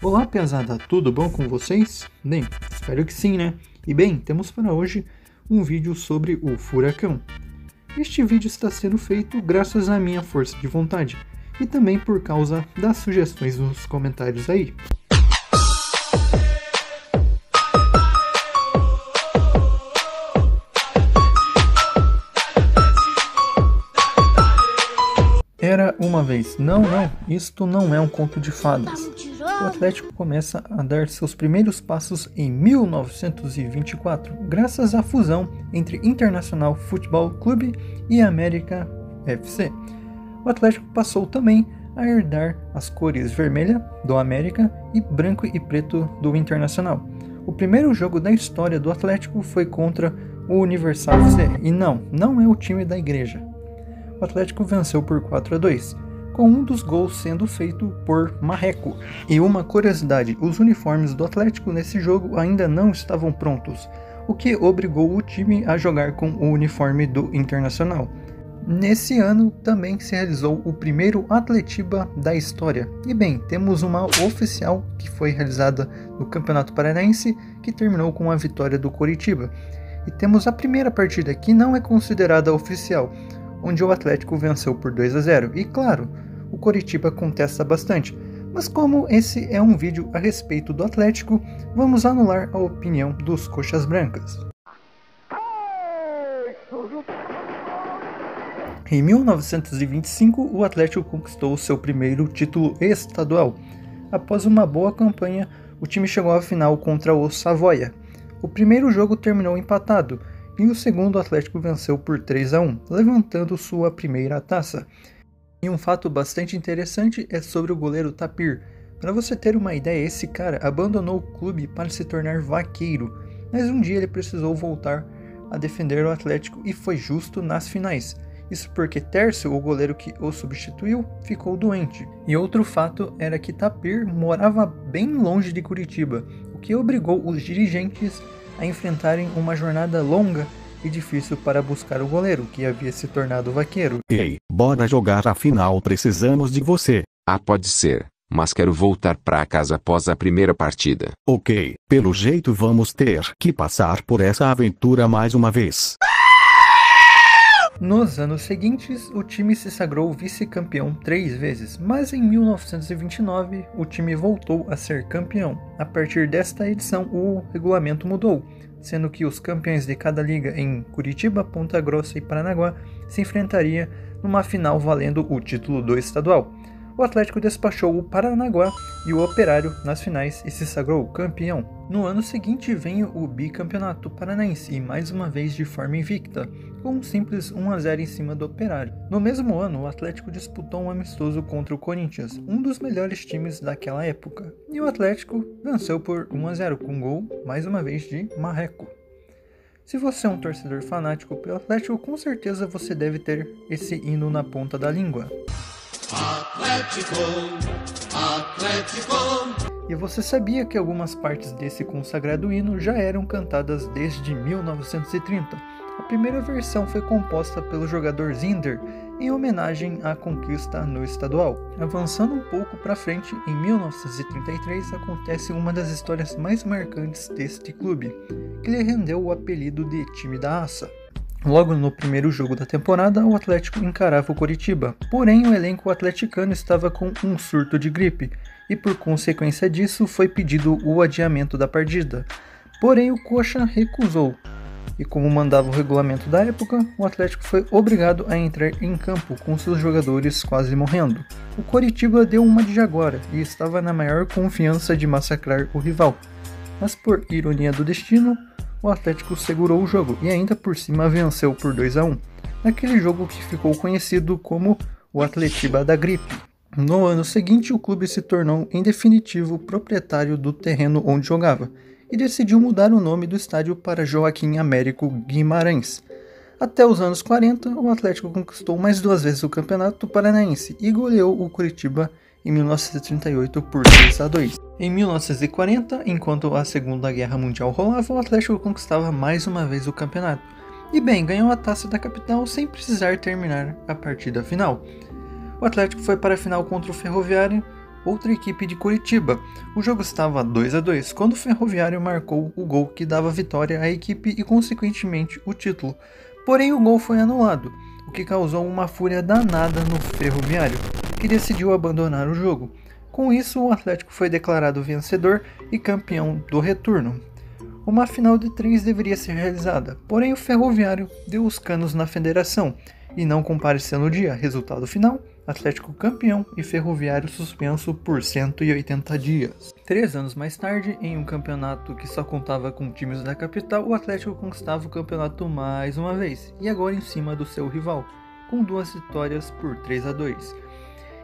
Olá, pesada, tudo bom com vocês? Bem, espero que sim, né? E bem, temos para hoje um vídeo sobre o Furacão. Este vídeo está sendo feito graças à minha força de vontade e também por causa das sugestões nos comentários aí. Era uma vez. Não, isto não é um conto de fadas. O Atlético começa a dar seus primeiros passos em 1924, graças à fusão entre Internacional Futebol Clube e América FC. O Atlético passou também a herdar as cores vermelha do América e branco e preto do Internacional. O primeiro jogo da história do Atlético foi contra o Universal FC, e não é o time da igreja. O Atlético venceu por 4-2, com um dos gols sendo feito por Marreco. E uma curiosidade, os uniformes do Atlético nesse jogo ainda não estavam prontos, o que obrigou o time a jogar com o uniforme do Internacional. Nesse ano também se realizou o primeiro Atletiba da história. E bem, temos uma oficial que foi realizada no Campeonato Paranaense, que terminou com a vitória do Coritiba. E temos a primeira partida que não é considerada oficial, onde o Atlético venceu por 2-0. E claro, o Coritiba contesta bastante, mas como esse é um vídeo a respeito do Atlético, vamos anular a opinião dos coxas brancas. Em 1925, o Atlético conquistou seu primeiro título estadual. Após uma boa campanha, o time chegou à final contra o Savoia. O primeiro jogo terminou empatado, e o segundo o Atlético venceu por 3-1, levantando sua primeira taça. E um fato bastante interessante é sobre o goleiro Tapir. Para você ter uma ideia, esse cara abandonou o clube para se tornar vaqueiro, mas um dia ele precisou voltar a defender o Atlético e foi justo nas finais. Isso porque Tércio, o goleiro que o substituiu, ficou doente. E outro fato era que Tapir morava bem longe de Curitiba, o que obrigou os dirigentes a enfrentarem uma jornada longa e difícil para buscar o goleiro, que havia se tornado vaqueiro. Ei, bora jogar, afinal precisamos de você. Ah, pode ser, mas quero voltar pra casa após a primeira partida. Ok, pelo jeito vamos ter que passar por essa aventura mais uma vez. Nos anos seguintes, o time se sagrou vice-campeão 3 vezes, mas em 1929 o time voltou a ser campeão. A partir desta edição, o regulamento mudou, sendo que os campeões de cada liga em Curitiba, Ponta Grossa e Paranaguá se enfrentariam numa final valendo o título do estadual. O Atlético despachou o Paranaguá e o Operário nas finais e se sagrou campeão. No ano seguinte vem o bicampeonato paranaense e mais uma vez de forma invicta, com um simples 1-0 em cima do Operário. No mesmo ano, o Atlético disputou um amistoso contra o Corinthians, um dos melhores times daquela época, e o Atlético venceu por 1-0 com gol, mais uma vez, de Marreco. Se você é um torcedor fanático pelo Atlético, com certeza você deve ter esse hino na ponta da língua. Atlético, Atlético. E você sabia que algumas partes desse consagrado hino já eram cantadas desde 1930? A primeira versão foi composta pelo jogador Zinder em homenagem à conquista no estadual. Avançando um pouco para frente, em 1933 acontece uma das histórias mais marcantes deste clube, que lhe rendeu o apelido de time da Aça. Logo no primeiro jogo da temporada, o Atlético encarava o Coritiba, porém o elenco atleticano estava com um surto de gripe, e por consequência disso foi pedido o adiamento da partida. Porém o Coxa recusou, e como mandava o regulamento da época, o Atlético foi obrigado a entrar em campo com seus jogadores quase morrendo. O Coritiba deu uma de Jaguara e estava na maior confiança de massacrar o rival, mas por ironia do destino, o Atlético segurou o jogo e ainda por cima venceu por 2-1, naquele jogo que ficou conhecido como o Atletiba da Gripe. No ano seguinte, o clube se tornou em definitivo proprietário do terreno onde jogava e decidiu mudar o nome do estádio para Joaquim Américo Guimarães. Até os anos 40, o Atlético conquistou mais 2 vezes o Campeonato Paranaense e goleou o Curitiba em 1938 por 3-2. Em 1940, enquanto a Segunda Guerra Mundial rolava, o Atlético conquistava mais uma vez o campeonato. E bem, ganhou a taça da capital sem precisar terminar a partida final. O Atlético foi para a final contra o Ferroviário, outra equipe de Curitiba. O jogo estava 2-2 quando o Ferroviário marcou o gol que dava vitória à equipe e consequentemente o título. Porém o gol foi anulado, o que causou uma fúria danada no Ferroviário, que decidiu abandonar o jogo. Com isso, o Atlético foi declarado vencedor e campeão do retorno. Uma final de 3 deveria ser realizada, porém o Ferroviário deu os canos na federação e não compareceu no dia. Resultado final: Atlético campeão e Ferroviário suspenso por 180 dias. 3 anos mais tarde, em um campeonato que só contava com times da capital, o Atlético conquistava o campeonato mais uma vez, e agora em cima do seu rival, com 2 vitórias por 3-2.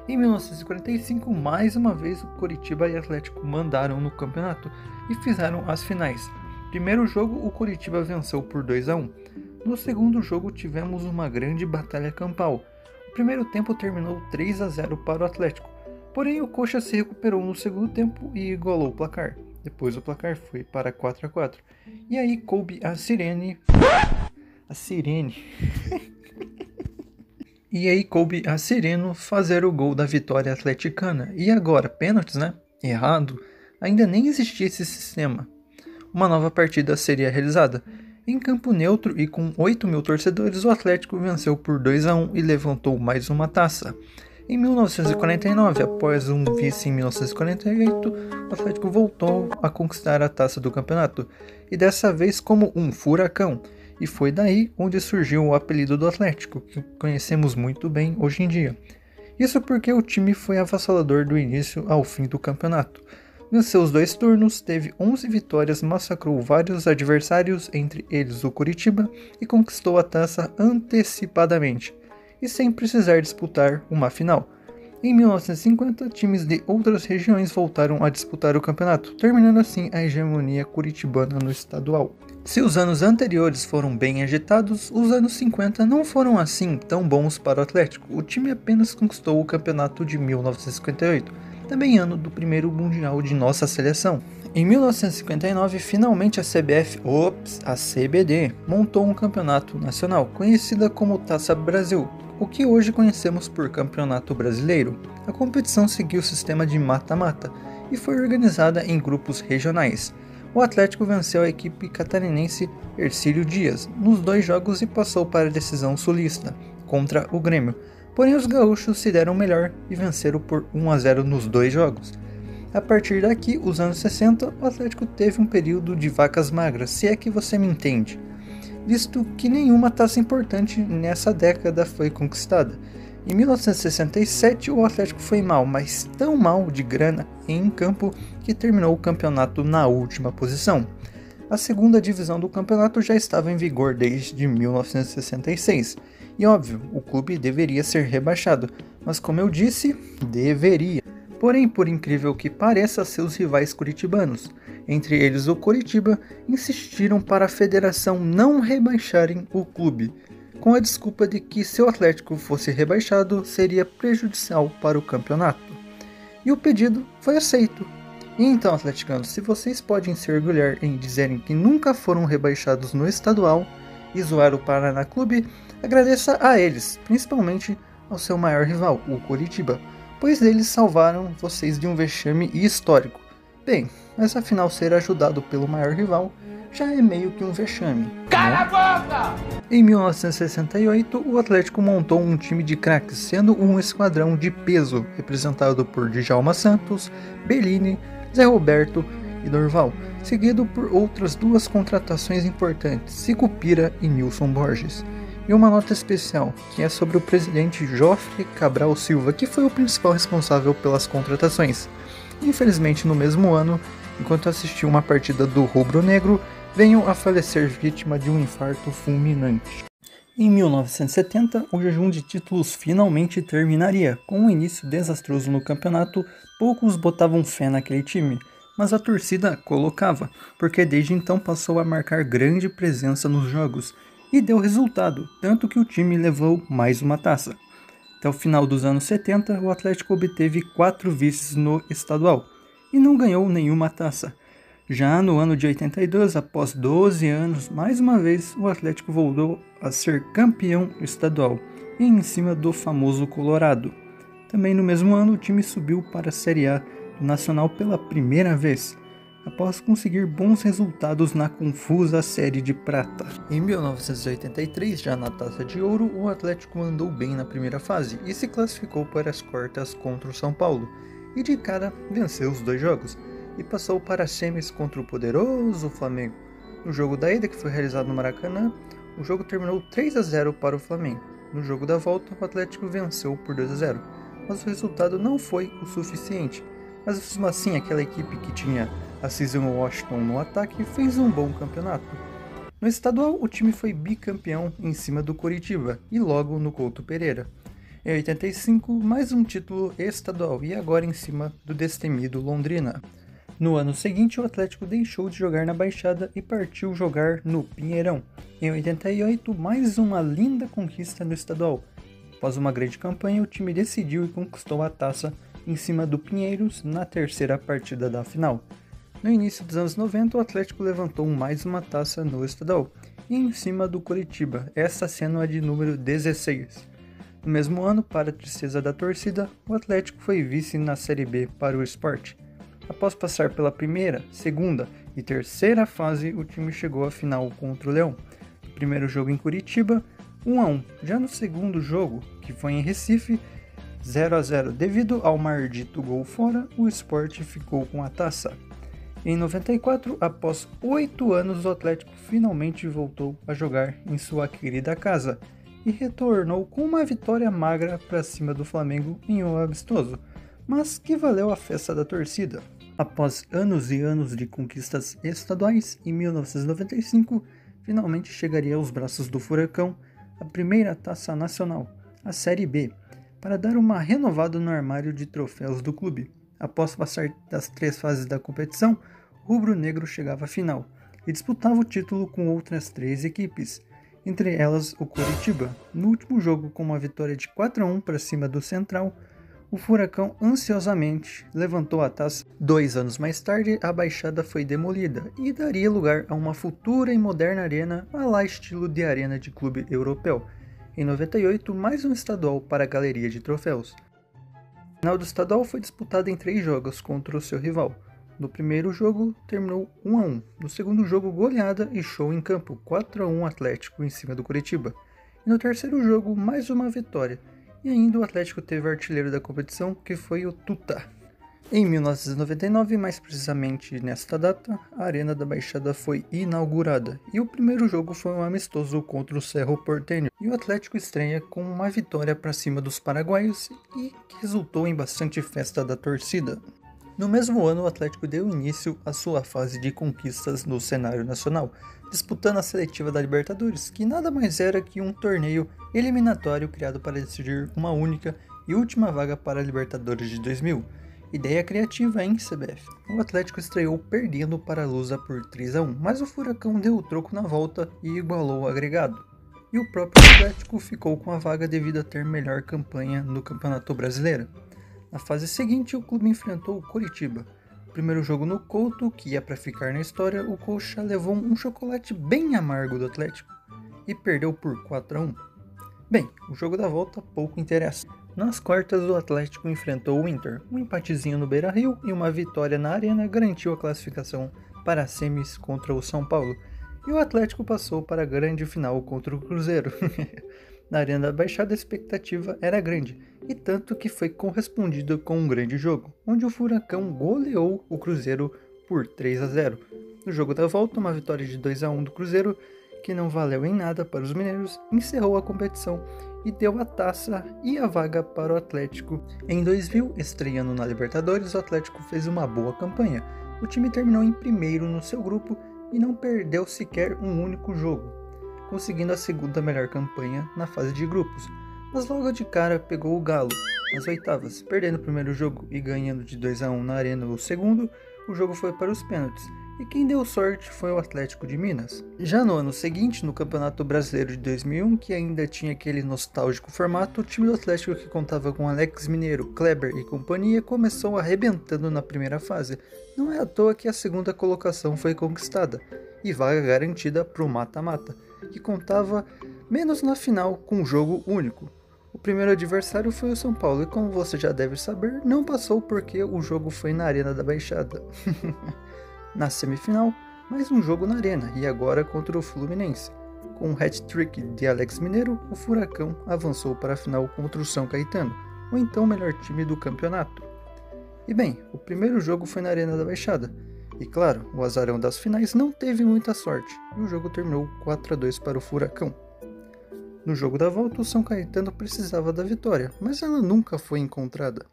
Em 1945, mais uma vez, o Coritiba e o Atlético mandaram no campeonato e fizeram as finais. Primeiro jogo, o Coritiba venceu por 2-1. No segundo jogo, tivemos uma grande batalha campal. O primeiro tempo terminou 3-0 para o Atlético, porém o Coxa se recuperou no segundo tempo e igualou o placar. Depois o placar foi para 4-4. E aí coube a Sirene... E aí coube a Sereno fazer o gol da vitória atleticana. E agora, pênaltis, né? Errado. Ainda nem existia esse sistema. Uma nova partida seria realizada. Em campo neutro e com 8.000 torcedores, o Atlético venceu por 2-1 e levantou mais uma taça. Em 1949, após um vice em 1948, o Atlético voltou a conquistar a taça do campeonato. E dessa vez como um furacão. E foi daí onde surgiu o apelido do Atlético, que conhecemos muito bem hoje em dia. Isso porque o time foi avassalador do início ao fim do campeonato. Venceu os 2 turnos, teve 11 vitórias, massacrou vários adversários, entre eles o Coritiba, e conquistou a taça antecipadamente, e sem precisar disputar uma final. Em 1950, times de outras regiões voltaram a disputar o campeonato, terminando assim a hegemonia curitibana no estadual. Se os anos anteriores foram bem agitados, os anos 50 não foram assim tão bons para o Atlético. O time apenas conquistou o campeonato de 1958, também ano do primeiro mundial de nossa seleção. Em 1959, finalmente a CBD, montou um campeonato nacional, conhecida como Taça Brasil, o que hoje conhecemos por Campeonato Brasileiro. A competição seguiu o sistema de mata-mata e foi organizada em grupos regionais. O Atlético venceu a equipe catarinense Hercílio Dias nos 2 jogos e passou para a decisão sulista, contra o Grêmio. Porém os gaúchos se deram melhor e venceram por 1-0 nos 2 jogos. A partir daqui, os anos 60, o Atlético teve um período de vacas magras, se é que você me entende, visto que nenhuma taça importante nessa década foi conquistada. Em 1967, o Atlético foi mal, mas tão mal de grana em campo que terminou o campeonato na última posição. A segunda divisão do campeonato já estava em vigor desde 1966, e óbvio, o clube deveria ser rebaixado, mas como eu disse, deveria. Porém, por incrível que pareça, seus rivais curitibanos, entre eles o Coritiba, insistiram para a federação não rebaixarem o clube, com a desculpa de que se o Atlético fosse rebaixado, seria prejudicial para o campeonato. E o pedido foi aceito. E então, atleticanos, se vocês podem se orgulhar em dizerem que nunca foram rebaixados no estadual e zoar o Paraná Clube, agradeça a eles, principalmente ao seu maior rival, o Coritiba, pois eles salvaram vocês de um vexame histórico. Bem, mas afinal ser ajudado pelo maior rival já é meio que um vexame. Cala a boca! Em 1968, o Atlético montou um time de craques, sendo um esquadrão de peso, representado por Djalma Santos, Bellini, Zé Roberto e Dorval, seguido por outras 2 contratações importantes, Sicupira e Nilson Borges. E uma nota especial, que é sobre o presidente Joffre Cabral Silva, que foi o principal responsável pelas contratações. Infelizmente, no mesmo ano, enquanto assistiu uma partida do Rubro Negro, veio a falecer vítima de um infarto fulminante. Em 1970, o jejum de títulos finalmente terminaria. Com um início desastroso no campeonato, poucos botavam fé naquele time, mas a torcida colocava, porque desde então passou a marcar grande presença nos jogos, e deu resultado, tanto que o time levou mais uma taça. Até o final dos anos 70, o Atlético obteve 4 vices no estadual, e não ganhou nenhuma taça. Já no ano de 82, após 12 anos, mais uma vez o Atlético voltou a ser campeão estadual, e em cima do famoso Colorado. Também no mesmo ano, o time subiu para a Série A do Nacional pela primeira vez, após conseguir bons resultados na confusa Série de Prata. Em 1983, já na Taça de Ouro, o Atlético andou bem na primeira fase e se classificou para as quartas contra o São Paulo, e de cara venceu os 2 jogos, e passou para as semis contra o poderoso Flamengo. No jogo da ida, que foi realizado no Maracanã, o jogo terminou 3-0 para o Flamengo. No jogo da volta, o Atlético venceu por 2-0, mas o resultado não foi o suficiente. Mas mesmo assim, aquela equipe que tinha a Season Washington no ataque fez um bom campeonato. No estadual, o time foi bicampeão em cima do Coritiba e logo no Couto Pereira. Em 85, mais um título estadual e agora em cima do destemido Londrina. No ano seguinte, o Atlético deixou de jogar na Baixada e partiu jogar no Pinheirão. Em 88, mais uma linda conquista no estadual. Após uma grande campanha, o time decidiu e conquistou a taça em cima do Pinheiros na terceira partida da final. No início dos anos 90, o Atlético levantou mais uma taça no estadual, e em cima do Coritiba, essa sendo a de número 16. No mesmo ano, para a tristeza da torcida, o Atlético foi vice na Série B para o Sport. Após passar pela primeira, segunda e terceira fase, o time chegou à final contra o Leão. No primeiro jogo em Curitiba, 1-1. Já no segundo jogo, que foi em Recife, 0-0. Devido ao maldito gol fora, o Sport ficou com a taça. Em 94, após 8 anos, o Atlético finalmente voltou a jogar em sua querida casa e retornou com uma vitória magra para cima do Flamengo em um amistoso, mas que valeu a festa da torcida. Após anos e anos de conquistas estaduais, em 1995, finalmente chegaria aos braços do Furacão a primeira taça nacional, a Série B, para dar uma renovada no armário de troféus do clube. Após passar das 3 fases da competição, o rubro-negro chegava à final e disputava o título com outras 3 equipes, entre elas o Coritiba. No último jogo, com uma vitória de 4-1 para cima do Central, o Furacão ansiosamente levantou a taça. 2 anos mais tarde, a Baixada foi demolida e daria lugar a uma futura e moderna arena à la estilo de arena de clube europeu. Em 98, mais um estadual para a galeria de troféus. A final do estadual foi disputada em 3 jogos contra o seu rival. No primeiro jogo, terminou 1-1. No segundo jogo, goleada e show em campo, 4-1 Atlético em cima do Coritiba. E no terceiro jogo, mais uma vitória. E ainda o Atlético teve o artilheiro da competição, que foi o Tuta. Em 1999, mais precisamente nesta data, a Arena da Baixada foi inaugurada, e o primeiro jogo foi um amistoso contra o Cerro Porteño, e o Atlético estreia com uma vitória para cima dos paraguaios, e que resultou em bastante festa da torcida. No mesmo ano, o Atlético deu início à sua fase de conquistas no cenário nacional, disputando a seletiva da Libertadores, que nada mais era que um torneio eliminatório criado para decidir uma única e última vaga para a Libertadores de 2000. Ideia criativa em CBF. O Atlético estreou perdendo para a Lusa por 3-1, mas o Furacão deu o troco na volta e igualou o agregado. E o próprio Atlético ficou com a vaga devido a ter melhor campanha no Campeonato Brasileiro. Na fase seguinte, o clube enfrentou o Coritiba. No primeiro jogo no Couto, que ia para ficar na história, o Coxa levou um chocolate bem amargo do Atlético e perdeu por 4-1. Bem, o jogo da volta pouco interessa. Nas quartas, o Atlético enfrentou o Inter. Um empatezinho no Beira-Rio e uma vitória na Arena garantiu a classificação para as semis contra o São Paulo. E o Atlético passou para a grande final contra o Cruzeiro. Na Arena da Baixada, a expectativa era grande, e tanto que foi correspondido com um grande jogo, onde o Furacão goleou o Cruzeiro por 3-0. No jogo da volta, uma vitória de 2-1 do Cruzeiro, que não valeu em nada para os mineiros, encerrou a competição e deu a taça e a vaga para o Atlético. Em 2000, estreando na Libertadores, o Atlético fez uma boa campanha. O time terminou em primeiro no seu grupo e não perdeu sequer um único jogo, conseguindo a segunda melhor campanha na fase de grupos. Mas logo de cara pegou o Galo nas oitavas, perdendo o primeiro jogo e ganhando de 2-1 na Arena o segundo. O jogo foi para os pênaltis, e quem deu sorte foi o Atlético de Minas. Já no ano seguinte, no Campeonato Brasileiro de 2001, que ainda tinha aquele nostálgico formato, o time do Atlético, que contava com Alex Mineiro, Kleber e companhia, começou arrebentando na primeira fase. Não é à toa que a segunda colocação foi conquistada, e vaga garantida para o mata-mata, que contava menos na final com um jogo único. O primeiro adversário foi o São Paulo e, como você já deve saber, não passou porque o jogo foi na Arena da Baixada. Na semifinal, mais um jogo na Arena e agora contra o Fluminense. Com um hat-trick de Alex Mineiro, o Furacão avançou para a final contra o São Caetano, o então melhor time do campeonato. E bem, o primeiro jogo foi na Arena da Baixada, e claro, o azarão das finais não teve muita sorte, e o jogo terminou 4-2 para o Furacão. No jogo da volta, o São Caetano precisava da vitória, mas ela nunca foi encontrada.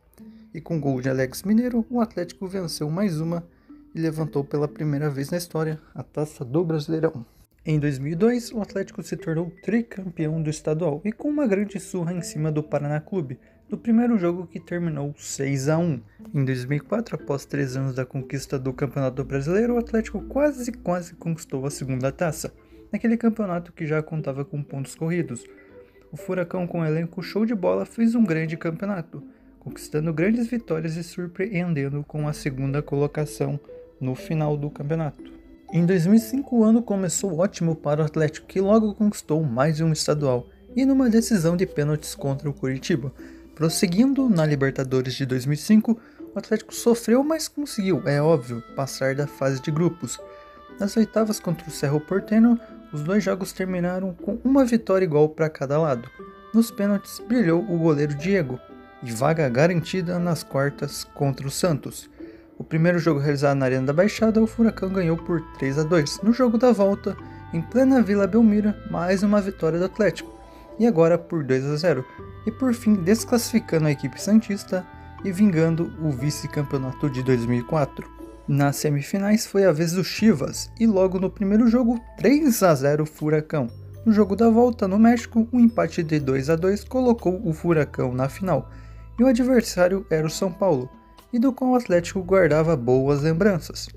E com gol de Alex Mineiro, o Atlético venceu mais uma e levantou pela primeira vez na história a Taça do Brasileirão. Em 2002, o Atlético se tornou tricampeão do estadual e com uma grande surra em cima do Paraná Clube, no primeiro jogo que terminou 6-1. Em 2004, após 3 anos da conquista do Campeonato Brasileiro, o Atlético quase conquistou a segunda taça, naquele campeonato que já contava com pontos corridos. O Furacão, com um elenco show de bola, fez um grande campeonato, conquistando grandes vitórias e surpreendendo com a segunda colocação no final do campeonato. Em 2005, o ano começou ótimo para o Atlético, que logo conquistou mais um estadual, e numa decisão de pênaltis contra o Coritiba. Prosseguindo na Libertadores de 2005, o Atlético sofreu, mas conseguiu, é óbvio, passar da fase de grupos. Nas oitavas contra o Cerro Porteño, os dois jogos terminaram com uma vitória igual para cada lado. Nos pênaltis brilhou o goleiro Diego, e vaga garantida nas quartas contra o Santos. O primeiro jogo realizado na Arena da Baixada, o Furacão ganhou por 3-2. No jogo da volta, em plena Vila Belmiro, mais uma vitória do Atlético, e agora por 2-0. E por fim, desclassificando a equipe santista e vingando o vice-campeonato de 2004. Nas semifinais foi a vez do Chivas, e logo no primeiro jogo, 3-0 Furacão. No jogo da volta no México, um empate de 2-2 colocou o Furacão na final, e o adversário era o São Paulo, e do qual o Atlético guardava boas lembranças.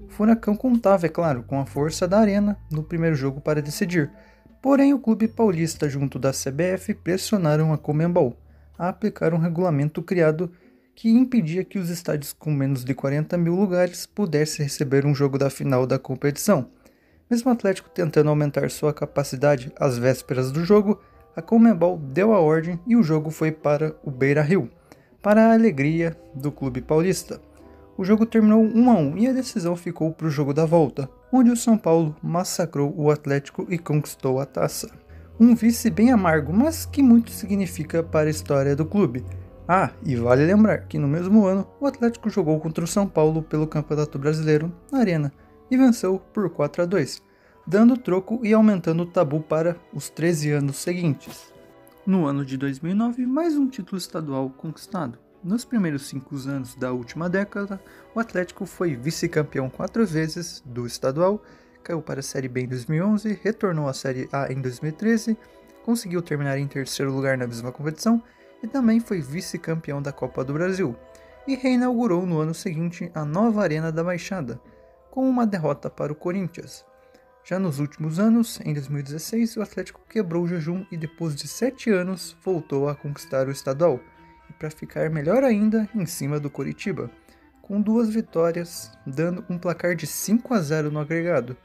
O Furacão contava, é claro, com a força da Arena no primeiro jogo para decidir, porém o clube paulista junto da CBF pressionaram a Conmebol a aplicar um regulamento criado que impedia que os estádios com menos de 40 mil lugares pudessem receber um jogo da final da competição. Mesmo o Atlético tentando aumentar sua capacidade às vésperas do jogo, a Conmebol deu a ordem e o jogo foi para o Beira-Rio, para a alegria do clube paulista. O jogo terminou 1-1 e a decisão ficou para o jogo da volta, onde o São Paulo massacrou o Atlético e conquistou a taça. Um vice bem amargo, mas que muito significa para a história do clube. Ah, e vale lembrar que no mesmo ano o Atlético jogou contra o São Paulo pelo Campeonato Brasileiro na Arena e venceu por 4-2, dando troco e aumentando o tabu para os 13 anos seguintes. No ano de 2009, mais um título estadual conquistado. Nos primeiros 5 anos da última década, o Atlético foi vice-campeão 4 vezes do estadual, caiu para a Série B em 2011, retornou à Série A em 2013, conseguiu terminar em terceiro lugar na mesma competição e também foi vice-campeão da Copa do Brasil, e reinaugurou no ano seguinte a nova Arena da Baixada, com uma derrota para o Corinthians. Já nos últimos anos, em 2016, o Atlético quebrou o jejum e depois de 7 anos voltou a conquistar o estadual, e para ficar melhor ainda, em cima do Coritiba, com 2 vitórias, dando um placar de 5-0 no agregado.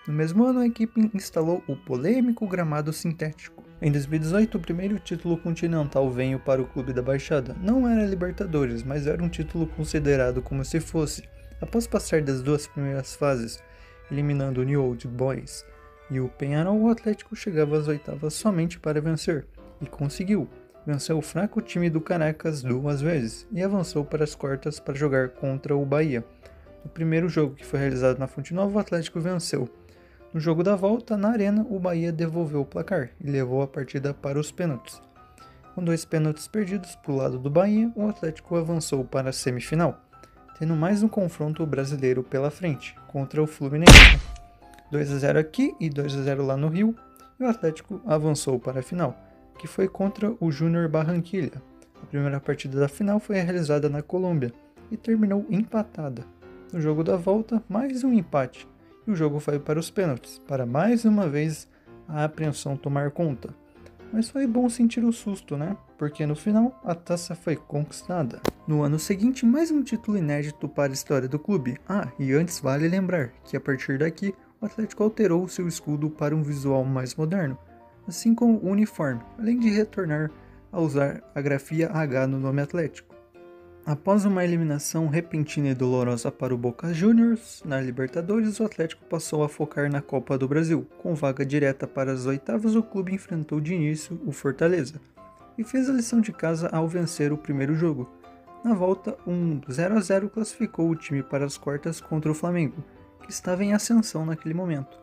No mesmo ano, a equipe instalou o polêmico gramado sintético. Em 2018, o primeiro título continental veio para o Clube da Baixada. Não era Libertadores, mas era um título considerado como se fosse. Após passar das 2 primeiras fases, eliminando o New Old Boys e o Peñarol, o Atlético chegava às oitavas somente para vencer, e conseguiu. Venceu o fraco time do Caracas 2 vezes, e avançou para as quartas para jogar contra o Bahia. No primeiro jogo, que foi realizado na Fonte Nova, o Atlético venceu. No jogo da volta, na Arena, o Bahia devolveu o placar e levou a partida para os pênaltis. Com 2 pênaltis perdidos para o lado do Bahia, o Atlético avançou para a semifinal, tendo mais um confronto brasileiro pela frente, contra o Fluminense. 2-0 aqui e 2-0 lá no Rio, e o Atlético avançou para a final, que foi contra o Júnior Barranquilla. A primeira partida da final foi realizada na Colômbia e terminou empatada. No jogo da volta, mais um empate, e o jogo foi para os pênaltis, para mais uma vez a apreensão tomar conta. Mas foi bom sentir o susto, né? Porque no final a taça foi conquistada. No ano seguinte, mais um título inédito para a história do clube. Ah, e antes vale lembrar que a partir daqui o Atlético alterou seu escudo para um visual mais moderno, assim como o uniforme, além de retornar a usar a grafia H no nome Atlético. Após uma eliminação repentina e dolorosa para o Boca Juniors na Libertadores, o Atlético passou a focar na Copa do Brasil. Com vaga direta para as oitavas, o clube enfrentou de início o Fortaleza e fez a lição de casa ao vencer o primeiro jogo. Na volta, um 0-0 classificou o time para as quartas contra o Flamengo, que estava em ascensão naquele momento.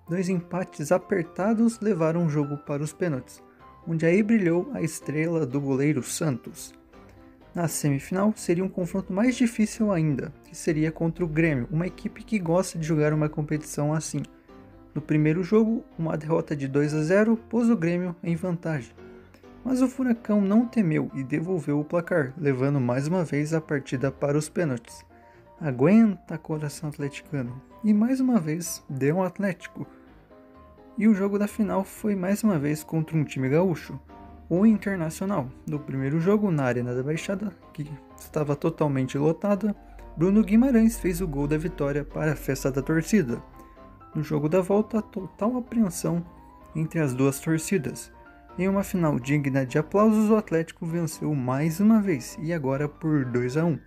2 empates apertados levaram o jogo para os pênaltis, onde aí brilhou a estrela do goleiro Santos. Na semifinal, seria um confronto mais difícil ainda, que seria contra o Grêmio, uma equipe que gosta de jogar uma competição assim. No primeiro jogo, uma derrota de 2-0 pôs o Grêmio em vantagem. Mas o Furacão não temeu e devolveu o placar, levando mais uma vez a partida para os pênaltis. Aguenta, coração atleticano! E mais uma vez deu um Atlético. E o jogo da final foi mais uma vez contra um time gaúcho, o Internacional. No primeiro jogo, na Arena da Baixada, que estava totalmente lotada, Bruno Guimarães fez o gol da vitória para a festa da torcida. No jogo da volta, total apreensão entre as duas torcidas. Em uma final digna de aplausos, o Atlético venceu mais uma vez, e agora por 2-1,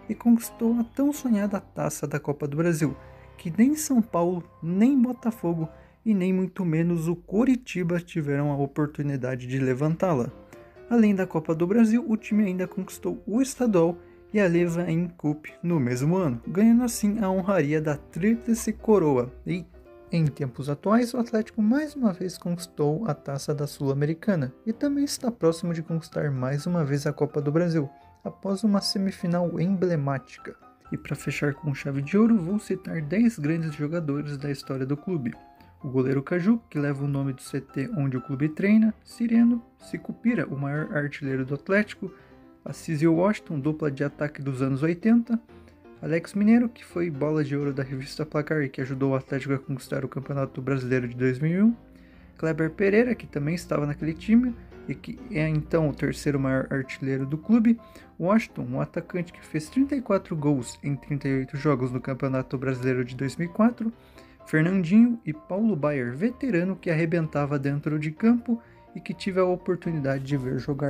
e conquistou a tão sonhada taça da Copa do Brasil, que nem São Paulo, nem Botafogo e nem muito menos o Coritiba tiveram a oportunidade de levantá-la. Além da Copa do Brasil, o time ainda conquistou o estadual e a Levain Cup no mesmo ano, ganhando assim a honraria da Tríplice Coroa. E em tempos atuais, o Atlético mais uma vez conquistou a taça da Sul-Americana e também está próximo de conquistar mais uma vez a Copa do Brasil, após uma semifinal emblemática. E para fechar com chave de ouro, vou citar 10 grandes jogadores da história do clube. O goleiro Caju, que leva o nome do CT onde o clube treina, Sireno, Sicupira, o maior artilheiro do Atlético, Assis e Washington, dupla de ataque dos anos 80, Alex Mineiro, que foi bola de ouro da revista Placar e que ajudou o Atlético a conquistar o Campeonato Brasileiro de 2001, Kleber Pereira, que também estava naquele time e que é então o terceiro maior artilheiro do clube, Washington, um atacante que fez 34 gols em 38 jogos no Campeonato Brasileiro de 2004, Fernandinho e Paulo Baier, veterano que arrebentava dentro de campo e que tive a oportunidade de ver jogar.